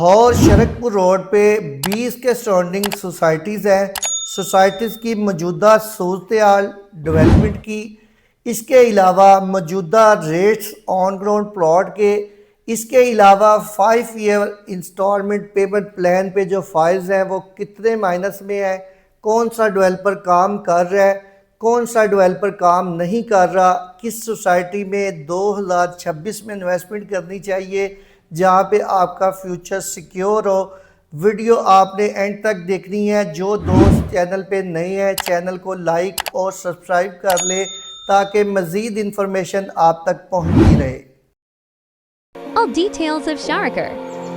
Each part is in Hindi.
और शरकपुर रोड पे 20 के सराउंडिंग सोसाइटीज़ हैं। सोसाइटीज़ की मौजूदा सूरत हाल डेवलपमेंट की, इसके अलावा मौजूदा रेट्स ऑन ग्राउंड प्लॉट के, इसके अलावा 5 ईयर इंस्टॉलमेंट पेमेंट प्लान पे जो फाइल्स हैं वो कितने माइनस में है, कौन सा डेवलपर काम कर रहा है, कौन सा डेवलपर काम नहीं कर रहा, किस सोसाइटी में 2026 में इन्वेस्टमेंट करनी चाहिए जहाँ पे आपका फ्यूचर सिक्योर हो। वीडियो आपने एंड तक देखनी है। जो दोस्त चैनल पे नए हैं चैनल को लाइक और सब्सक्राइब कर ले ताकि मज़ीद इंफॉर्मेशन आप तक पहुँचती रहे। All details of Sharakar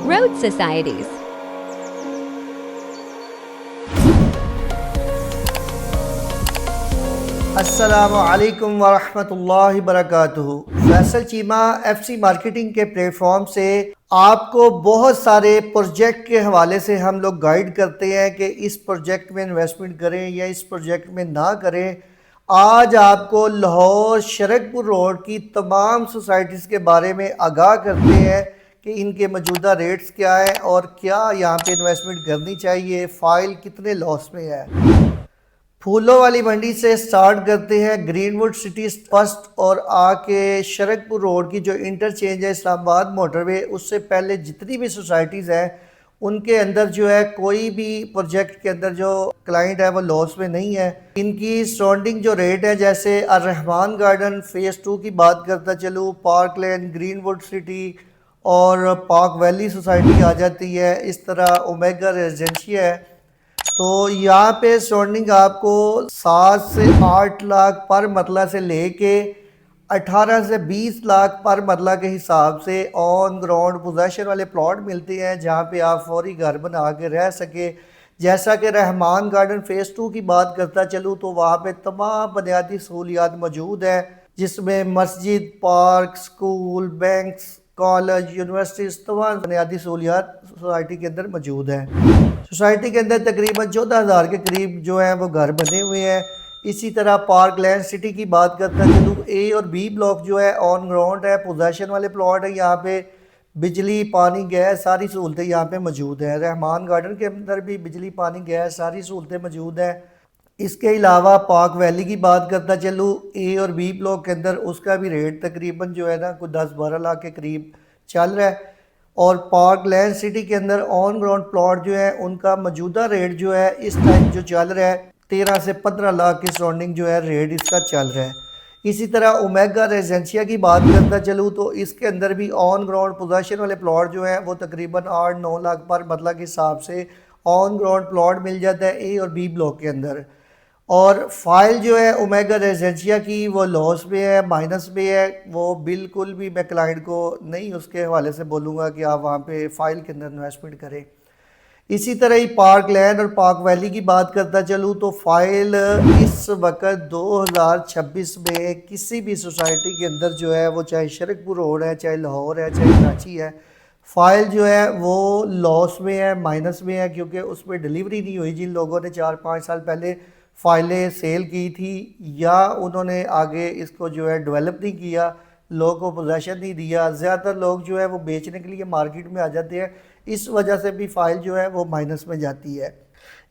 Road Societies. अस्सलामु अलैकुम वरहमतुल्लाहि वबरकातुहू। फैसल चीमा एफसी मार्केटिंग के प्लेटफॉर्म से आपको बहुत सारे प्रोजेक्ट के हवाले से हम लोग गाइड करते हैं कि इस प्रोजेक्ट में इन्वेस्टमेंट करें या इस प्रोजेक्ट में ना करें। आज आपको लाहौर शरकपुर रोड की तमाम सोसाइटीज़ के बारे में आगाह करते हैं कि इनके मौजूदा रेट्स क्या है और क्या यहाँ पे इन्वेस्टमेंट करनी चाहिए, फ़ाइल कितने लॉस में है। फूलों वाली मंडी से स्टार्ट करते हैं, ग्रीनवुड सिटी फर्स्ट और आके शरकपुर रोड की जो इंटरचेंज है इस्लामाबाद मोटरवे, उससे पहले जितनी भी सोसाइटीज़ हैं उनके अंदर जो है कोई भी प्रोजेक्ट के अंदर जो क्लाइंट है वो लॉस में नहीं है। इनकी सराउंडिंग जो रेट है, जैसे अर्रहमान गार्डन फ़ेज़ 2 की बात करता चलूँ, पार्क लेन, ग्रीनवुड सिटी और पार्क वैली सोसाइटी आ जाती है। इस तरह ओमेगा रेजिडेंशिया है। तो यहाँ पे सराउंडिंग आपको 7 से 8 लाख पर मरला से लेके 18 से 20 लाख पर मरला के हिसाब से ऑन ग्राउंड पोजेशन वाले प्लॉट मिलते हैं जहाँ पे आप फौरी घर बना के रह सके। जैसा कि रहमान गार्डन फ़ेज़ 2 की बात करता चलूँ तो वहाँ पे तमाम बुनियादी सहूलियात मौजूद है, जिसमें मस्जिद, park, school, banks, college, universities, तमाम बुनियादी सहूलियात सोसाइटी के अंदर मौजूद है। सोसाइटी के अंदर तकरीबन 14,000 के करीब जो है वो घर बने हुए हैं। इसी तरह पार्क लैंड सिटी की बात करता चलूँ, ए और बी ब्लॉक जो है ऑन ग्राउंड है, पोजेशन वाले प्लॉट है। यहाँ पे बिजली, पानी, गैस सारी सहूलतें यहाँ पे मौजूद है। रहमान गार्डन के अंदर भी बिजली, पानी, गैस सारी सहूलतें मौजूद हैं। इसके अलावा पार्क वैली की बात करता चलूँ, ए और बी ब्लॉक के अंदर उसका भी रेट तकरीबन जो है ना कोई 10-12 लाख के करीब चल रहा है। और पार्क लैंड सिटी के अंदर ऑन ग्राउंड प्लॉट जो है उनका मौजूदा रेट जो है इस टाइम जो चल रहा है 13 से 15 लाख की सराउंडिंग जो है रेट इसका चल रहा है। इसी तरह ओमेगा रेजिडेंशिया की बात करता चलूँ तो इसके अंदर भी ऑन ग्राउंड पोजेशन वाले प्लॉट जो है वो तकरीबन 8-9 लाख पर मरला के हिसाब से ऑन ग्राउंड प्लॉट मिल जाता है ए और बी ब्लॉक के अंदर। और फाइल जो है ओमेगा रेजिडेंशिया की वो लॉस में है, माइनस में है। वो बिल्कुल भी मैं क्लाइंट को नहीं उसके हवाले से बोलूँगा कि आप वहाँ पे फाइल के अंदर इन्वेस्टमेंट करें। इसी तरह ही पार्क लैंड और पार्क वैली की बात करता चलूँ तो फाइल इस वक्त 2026 में किसी भी सोसाइटी के अंदर जो है वो चाहे शरकपुर रोड है, चाहे लाहौर है, चाहे कराची है, फाइल जो है वो लॉस में है, माइनस में है, क्योंकि उसमें डिलीवरी नहीं हुई। जिन लोगों ने 4-5 साल पहले फ़ाइलें सेल की थी या उन्होंने आगे इसको जो है डेवलप नहीं किया, लोगों को पोजेशन नहीं दिया, ज़्यादातर लोग जो है वो बेचने के लिए मार्केट में आ जाते हैं। इस वजह से भी फ़ाइल जो है वो माइनस में जाती है।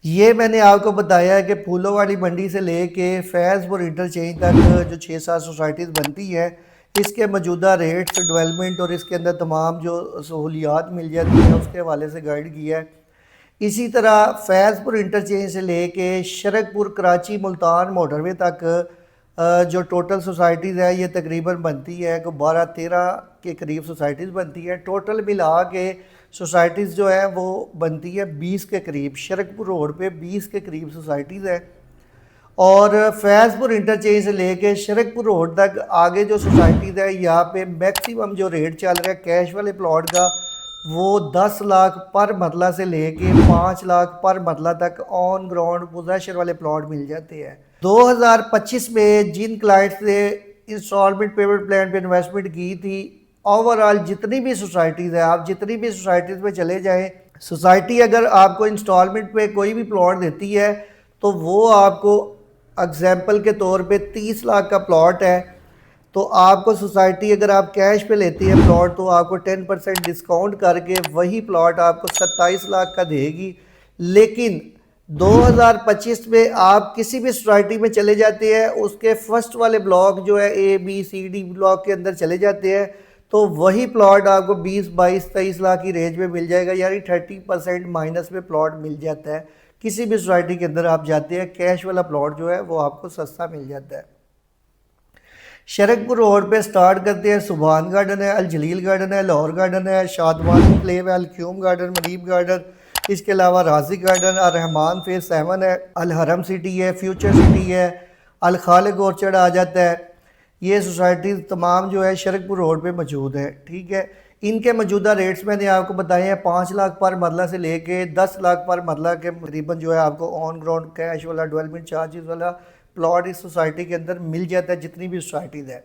ये मैंने आपको बताया है कि फूलों वाली मंडी से लेके फैज़पुर इंटरचेंज तक जो 6-7 सोसाइटीज़ बनती हैं, इसके मौजूदा रेट्स, डेवलपमेंट और इसके अंदर तमाम जो सहूलियात मिल जाती हैं उसके हवाले से गाइड किया है। इसी तरह फैज़पुर इंटरचेंज से लेके शरकपुर, कराची, मुल्तान मोटरवे तक जो टोटल सोसाइटीज़ है ये तकरीबन बनती है को 12-13 के करीब सोसाइटीज़ बनती है। टोटल मिला के सोसाइटीज़ जो है वो बनती है 20 के करीब। शरकपुर रोड पे 20 के करीब सोसाइटीज़ है। और फैज़पुर इंटरचेंज से लेके शरकपुर रोड तक आगे जो सोसाइटीज़ है यहाँ पे मैक्सिमम जो रेट चल रहा है कैश वाले प्लॉट का वो 10 लाख पर मरला से लेके 5 लाख पर मरला तक ऑन ग्राउंड पोजेशन वाले प्लॉट मिल जाते हैं। 2025 में जिन क्लाइंट्स ने इंस्टॉलमेंट पेमेंट प्लान पे इन्वेस्टमेंट की थी, ओवरऑल जितनी भी सोसाइटीज़ है, आप जितनी भी सोसाइटीज़ में चले जाएं, सोसाइटी अगर आपको इंस्टॉलमेंट पे कोई भी प्लॉट देती है तो वो आपको एग्जाम्पल के तौर पे 30 लाख का प्लॉट है, तो आपको सोसाइटी अगर आप कैश पे लेती है प्लॉट तो आपको 10% डिस्काउंट करके वही प्लॉट आपको 27 लाख का देगी। लेकिन 2025 में आप किसी भी सोसाइटी में चले जाते हैं, उसके फर्स्ट वाले ब्लॉक जो है ABCD ब्लॉक के अंदर चले जाते हैं, तो वही प्लॉट आपको 20, 22, 23 लाख की रेंज में मिल जाएगा, यानी 30% माइनस में प्लॉट मिल जाता है। किसी भी सोसाइटी के अंदर आप जाते हैं, कैश वाला प्लॉट जो है वो आपको सस्ता मिल जाता है। शरकपुर रोड पे स्टार्ट करते हैं। सुभान गार्डन है, अल जलील गार्डन है, लाहौर गार्डन है, शादवानी प्लेव है, अल क्यूम गार्डन, मरीब गार्डन, इसके अलावा राजी गार्डन, अल रहमान फेज 7 है, अल हरम सिटी है, फ्यूचर सिटी है, अल खालिक ऑर्चर्ड आ जाता है। ये सोसाइटी तमाम जो है शरकपुर रोड पे मौजूद है। ठीक है, इनके मौजूदा रेट्स मैंने आपको बताए हैं 5 लाख पर मरला से लेके 10 लाख पर मरला के तकरीबन जो है आपको ऑन ग्राउंड कैश वाला डेवलपमेंट चार्जेस वाला प्लॉट इस सोसाइटी के अंदर मिल जाता है, जितनी भी सोसाइटीज़ है।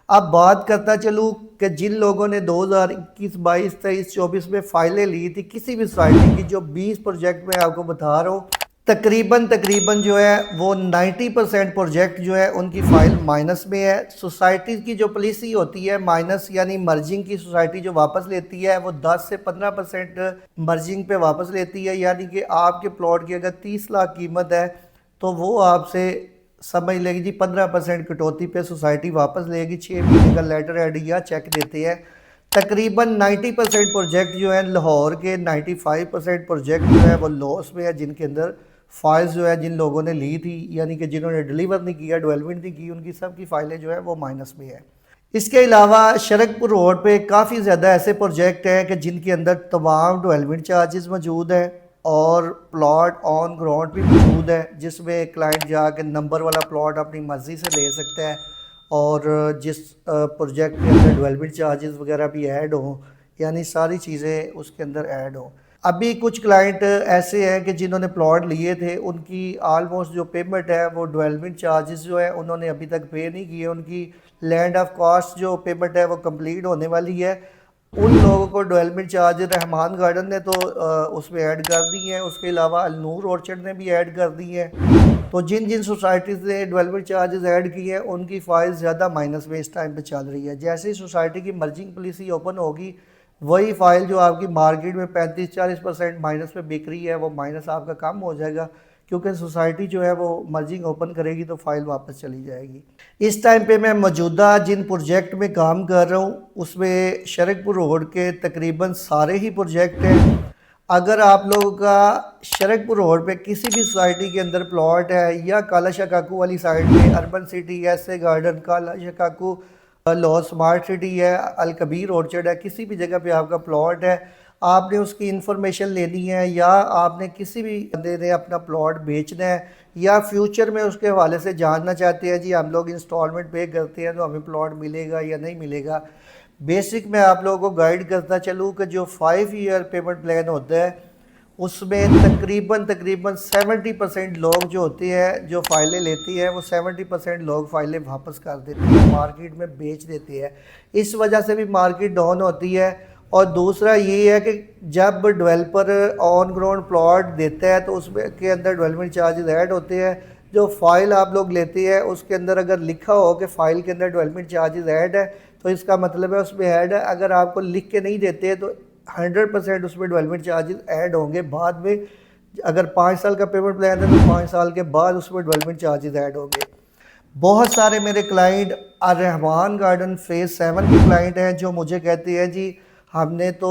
अब बात करता चलूँ कि जिन लोगों ने 2021, 22, 23, 24 में फ़ाइलें ली थी किसी भी सोसाइटी की, जो 20 प्रोजेक्ट में आपको बता रहा हूँ, तकरीबन जो है वो 90% प्रोजेक्ट जो है उनकी फ़ाइल माइनस में है। सोसाइटी की जो पॉलिसी होती है माइनस यानी मर्जिंग की, सोसाइटी जो वापस लेती है वो 10 से 15% मर्जिंग पे वापस लेती है, यानी कि आपके प्लॉट की अगर 30 लाख कीमत है तो वो आपसे समझ लेगी जी 15% कटौती पे सोसाइटी वापस लेगी। 6 महीने का लेटर एड या चेक देते हैं। तकरीबन 90% प्रोजेक्ट जो है लाहौर के, 95% प्रोजेक्ट जो है वो लॉस में है, जिनके अंदर फाइल्स जो है जिन लोगों ने ली थी, यानी कि जिन्होंने डिलीवर नहीं किया, डेवलपमेंट नहीं की, उनकी सब की फाइलें जो है वो माइनस में है। इसके अलावा शरकपुर रोड पे काफ़ी ज़्यादा ऐसे प्रोजेक्ट हैं कि जिनके अंदर तमाम डेवलपमेंट चार्जेस मौजूद हैं और प्लॉट ऑन ग्राउंड भी मौजूद है, जिसमें क्लाइंट जाके नंबर वाला प्लॉट अपनी मर्ज़ी से ले सकता है और जिस प्रोजेक्ट के अंदर डेवलपमेंट चार्जेस वगैरह भी ऐड हों, यानी सारी चीज़ें उसके अंदर ऐड हों। अभी कुछ क्लाइंट ऐसे हैं कि जिन्होंने प्लॉट लिए थे, उनकी आलमोस्ट जो पेमेंट है वो डेवलपमेंट चार्जेस जो है उन्होंने अभी तक पे नहीं किए। उनकी लैंड ऑफ कॉस्ट जो पेमेंट है वो कंप्लीट होने वाली है। उन लोगों को डेवलपमेंट चार्ज रहमान गार्डन ने तो उसमें ऐड कर दी हैं, उसके अलावा अलनूर ऑर्चर्ड ने भी ऐड कर दी हैं। तो जिन जिन सोसाइटीज़ ने डेवलपमेंट चार्जेस ऐड किए हैं उनकी फाइल ज़्यादा माइनस में इस टाइम पे चल रही है। जैसे ही सोसाइटी की मर्जिंग पॉलिसी ओपन होगी, वही फाइल जो आपकी मार्केट में 35-40% माइनस में बिक रही है, वो माइनस आपका कम हो जाएगा, क्योंकि सोसाइटी जो है वो मर्जिंग ओपन करेगी तो फाइल वापस चली जाएगी। इस टाइम पे मैं मौजूदा जिन प्रोजेक्ट में काम कर रहा हूँ उसमें शरकपुर रोड के तकरीबन सारे ही प्रोजेक्ट हैं। अगर आप लोगों का शरकपुर रोड पे किसी भी सोसाइटी के अंदर प्लॉट है, या काला शकाकू वाली साइड पे अर्बन सिटी, ऐसे गार्डन, काला शकाकू, लाहौर स्मार्ट सिटी है, अल कबीर ऑर्चर्ड है, किसी भी जगह पे आपका प्लॉट है, आपने उसकी इन्फॉर्मेशन लेनी है, या आपने किसी भी बंदे ने अपना प्लॉट बेचना है, या फ्यूचर में उसके हवाले से जानना चाहते हैं जी हम लोग इंस्टॉलमेंट पे करते हैं तो हमें प्लॉट मिलेगा या नहीं मिलेगा। बेसिक मैं आप लोगों को गाइड करता चलूँ कि जो 5 ईयर पेमेंट प्लान होता है उसमें तकरीबन 70% लोग जो होते हैं जो फाइलें लेती हैं वो 70% लोग फाइलें वापस कर देते हैं, मार्केट में बेच देते हैं। इस वजह से भी मार्केट डाउन होती है। और दूसरा ये है कि जब डेवलपर ऑन ग्राउंड प्लॉट देता है तो उसमें के अंदर डेवलपमेंट चार्जेस ऐड होते हैं। जो फाइल आप लोग लेते हैं उसके अंदर अगर लिखा हो कि फ़ाइल के अंदर डेवलपमेंट चार्जेस ऐड है तो इसका मतलब है उसमें ऐड है। अगर आपको लिख के नहीं देते तो 100% उसमें डेवलपमेंट चार्जेस ऐड होंगे। बाद में अगर 5 साल का पेमेंट प्लान है तो 5 साल के बाद उसमें डेवलपमेंट चार्जेस ऐड होंगे। बहुत सारे मेरे क्लाइंट रहमान गार्डन फेज़ 7 के क्लाइंट हैं जो मुझे कहते हैं जी हमने तो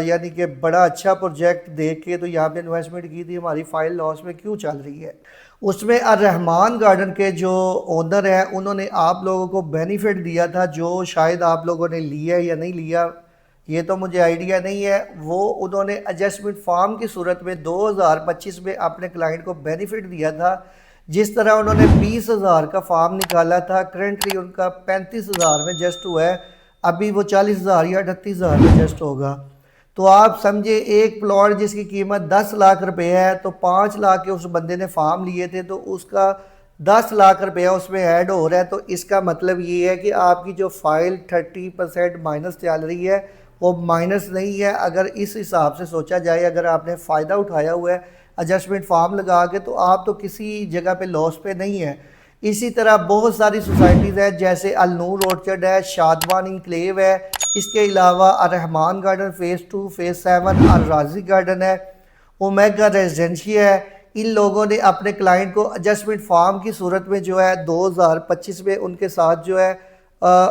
यानी कि बड़ा अच्छा प्रोजेक्ट देख के तो यहाँ पे इन्वेस्टमेंट की थी, हमारी फाइल लॉस में क्यों चल रही है। उसमें रहमान गार्डन के जो ओनर हैं उन्होंने आप लोगों को बेनिफिट दिया था जो शायद आप लोगों ने लिया या नहीं लिया ये तो मुझे आइडिया नहीं है। वो उन्होंने एडजस्टमेंट फॉर्म की सूरत में 2025 में अपने क्लाइंट को बेनिफिट दिया था। जिस तरह उन्होंने 20,000 का फॉर्म निकाला था, करंटली उनका 35,000 में जस्ट हुआ है, अभी वो 40,000 या 38,000 में जस्ट होगा। तो आप समझे एक प्लॉट जिसकी कीमत 10 लाख रुपए है तो 5 लाख के उस बंदे ने फॉर्म लिए थे तो उसका 10 लाख रुपया उसमें ऐड हो रहा है। तो इसका मतलब ये है कि आपकी जो फाइल 30% माइनस चल रही है वो माइनस नहीं है। अगर इस हिसाब से सोचा जाए, अगर आपने फ़ायदा उठाया हुआ है एडजस्टमेंट फॉर्म लगा के, तो आप तो किसी जगह पे लॉस पे नहीं है। इसी तरह बहुत सारी सोसाइटीज़ हैं, जैसे अलनूर ऑर्चर्ड है, शादवान इनक्लेव है, इसके अलावा रहमान गार्डन फ़ेज़ 2, फ़ेज़ 7, राजी गार्डन है, ओमेगा रेजिडेंसी है। इन लोगों ने अपने क्लाइंट को एडजस्टमेंट फार्म की सूरत में जो है 2025 में उनके साथ जो है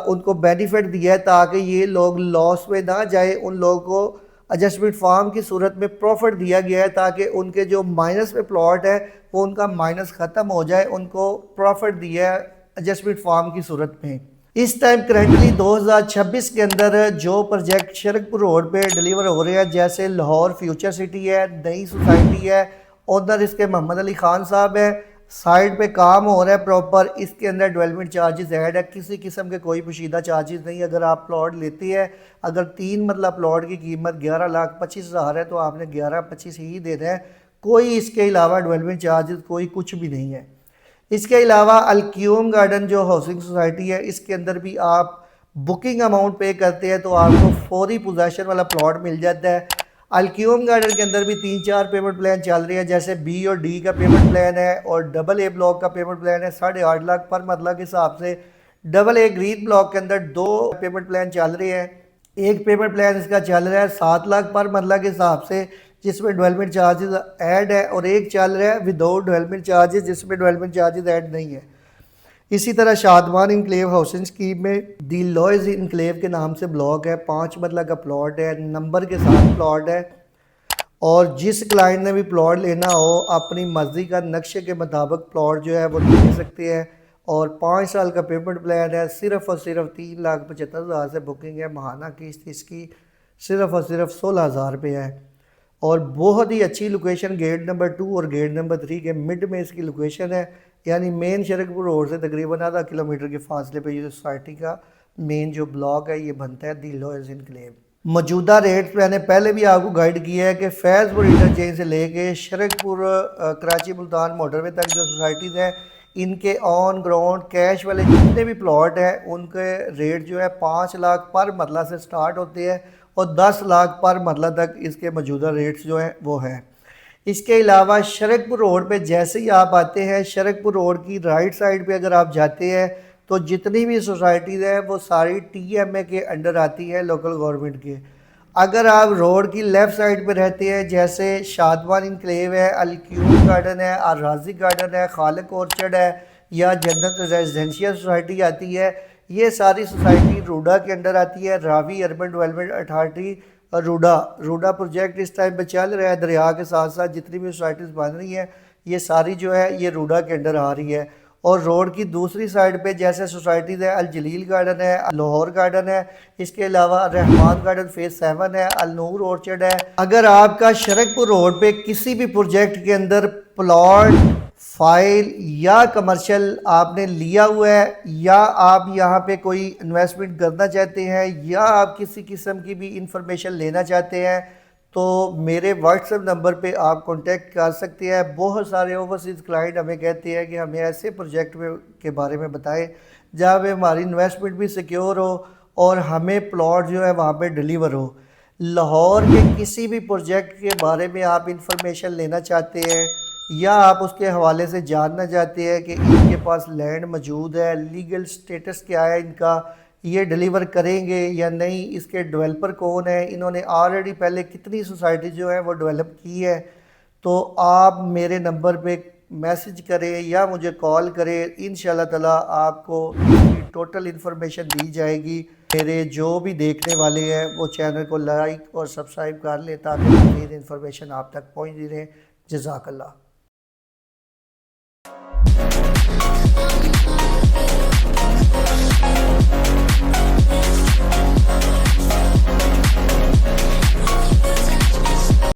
उनको बेनिफिट दिया है, ताकि ये लोग लॉस में ना जाए। उन लोगों को एडजस्टमेंट फार्म की सूरत में प्रॉफिट दिया गया है, ताकि उनके जो माइनस में प्लॉट है वो उनका माइनस ख़त्म हो जाए, उनको प्रॉफिट दिया है एडजस्टमेंट फार्म की सूरत में। इस टाइम करंटली 2026 के अंदर जो प्रोजेक्ट शरकपुर रोड पे डिलीवर हो रहे हैं, जैसे लाहौर फ्यूचर सिटी है, नई सोसाइटी है, ओनर इसके मोहम्मद अली खान साहब है, साइड पे काम हो रहा है प्रॉपर। इसके अंदर डेवलपमेंट चार्जेस ऐड है, किसी किस्म के कोई पोशीदा चार्जेस नहीं। अगर आप प्लॉट लेते हैं, अगर 3 मतलब प्लॉट की कीमत 11,25,000 है तो आपने 11,25 ही देना है, कोई इसके अलावा डेवलपमेंट चार्जेस कोई कुछ भी नहीं है। इसके अलावा अलक्यूम गार्डन जो हाउसिंग सोसाइटी है, इसके अंदर भी आप बुकिंग अमाउंट पे करते हैं तो आपको फौरी पोजेशन वाला प्लॉट मिल जाता है। अलक्यूम गार्डन के अंदर भी 3-4 पेमेंट प्लान चल रहे हैं, जैसे बी और डी का पेमेंट प्लान है और डबल ए ब्लॉक का पेमेंट प्लान है 8.5 लाख पर मरला के हिसाब से। डबल ए ग्रीन ब्लॉक के अंदर 2 पेमेंट प्लान चल रहे हैं। एक पेमेंट प्लान इसका चल रहा है 7 लाख पर मरला के हिसाब से, जिसमें डेवलपमेंट चार्जेस ऐड है, और एक चल रहा है विदाउट डेवलपमेंट चार्जेस, जिसमें डेवलपमेंट चार्जेस ऐड नहीं है। इसी तरह शादवान इनक्लेव हाउसिंग स्कीम में दी लॉयज इनक्लेव के नाम से ब्लॉक है, 5 मरला का प्लॉट है, नंबर के साथ प्लॉट है, और जिस क्लाइंट ने भी प्लॉट लेना हो अपनी मर्ज़ी का नक्शे के मुताबिक प्लॉट जो है वो ले सकते हैं। और 5 साल का पेमेंट प्लान है, सिर्फ़ और सिर्फ 3,75,000 से बुकिंग है। महाना किस्त इसकी सिर्फ़ और सिर्फ 16,000 रुपये है, और बहुत ही अच्छी लोकेशन गेट नंबर 2 और गेट नंबर 3 के मिड में इसकी लोकेशन है, यानी मेन शरकपुर रोड से तकरीबन आधा किलोमीटर के फासले पे ये सोसाइटी का मेन जो ब्लॉक है ये बनता है दी लॉयज इनक्लेव। मौजूदा रेट्स मैंने पहले भी आपको गाइड किया है कि फैज़पुर इंटरचेंज से लेके शरकपुर कराची मुल्तान मोटरवे तक जो सोसाइटीज़ हैं, इनके ऑन ग्राउंड कैश वाले जितने भी प्लॉट हैं उनके रेट जो है 5 लाख पर मरला से स्टार्ट होते हैं और 10 लाख पर मरला तक इसके मौजूदा रेट्स जो हैं वो हैं। इसके अलावा शरकपुर रोड पे जैसे ही आप आते हैं, शरकपुर रोड की राइट साइड पे अगर आप जाते हैं तो जितनी भी सोसाइटीज़ हैं वो सारी TMA के अंडर आती है, लोकल गवर्नमेंट के। अगर आप रोड की लेफ़्ट साइड पे रहते हैं, जैसे शादवान इनक्लेव है, अलक्यूम गार्डन है, राजी गार्डन है, खालिक ऑर्चर्ड है, या जन्नत रेजिडेंशियल सोसाइटी आती है, ये सारी सोसाइटी रूडा के अंडर आती है। Ravi urban development authority RUDA project इस टाइम पे चल रहा है। दरिया के साथ साथ जितनी भी सोसाइटीज़ बन रही हैं ये सारी जो है ये रूडा के अंडर आ रही है। और रोड की दूसरी साइड पे जैसे सोसाइटीज़ है, अल जलील गार्डन है, लाहौर गार्डन है, इसके अलावा रहमान गार्डन फ़ेज़ 7 है, अलनूर ऑर्चर्ड है। अगर आपका शरकपुर रोड पे किसी भी प्रोजेक्ट के अंदर प्लॉट, फाइल या कमर्शियल आपने लिया हुआ है, या आप यहाँ पे कोई इन्वेस्टमेंट करना चाहते हैं, या आप किसी किस्म की भी इंफॉर्मेशन लेना चाहते हैं, तो मेरे व्हाट्सएप नंबर पे आप कांटेक्ट कर सकते हैं। बहुत सारे ओवरसीज़ क्लाइंट हमें कहते हैं कि हमें ऐसे प्रोजेक्ट के बारे में बताएं जहाँ पे हमारी इन्वेस्टमेंट भी सिक्योर हो और हमें प्लॉट जो है वहाँ पे डिलीवर हो। लाहौर के किसी भी प्रोजेक्ट के बारे में आप इंफॉर्मेशन लेना चाहते हैं, या आप उसके हवाले से जानना चाहते हैं कि इनके पास लैंड मौजूद है, लीगल स्टेटस क्या है इनका, ये डिलीवर करेंगे या नहीं, इसके डेवलपर कौन है, इन्होंने ऑलरेडी पहले कितनी सोसाइटी जो है वो डेवलप की है, तो आप मेरे नंबर पे मैसेज करें या मुझे कॉल करें। इंशाल्लाह ताला आपको टोटल इन्फॉर्मेशन दी जाएगी। मेरे जो भी देखने वाले हैं वो चैनल को लाइक और सब्सक्राइब कर लें ताकि मज़ीद इन्फॉर्मेशन आप तक पहुँचती रहे। जज़ाकल्लाह।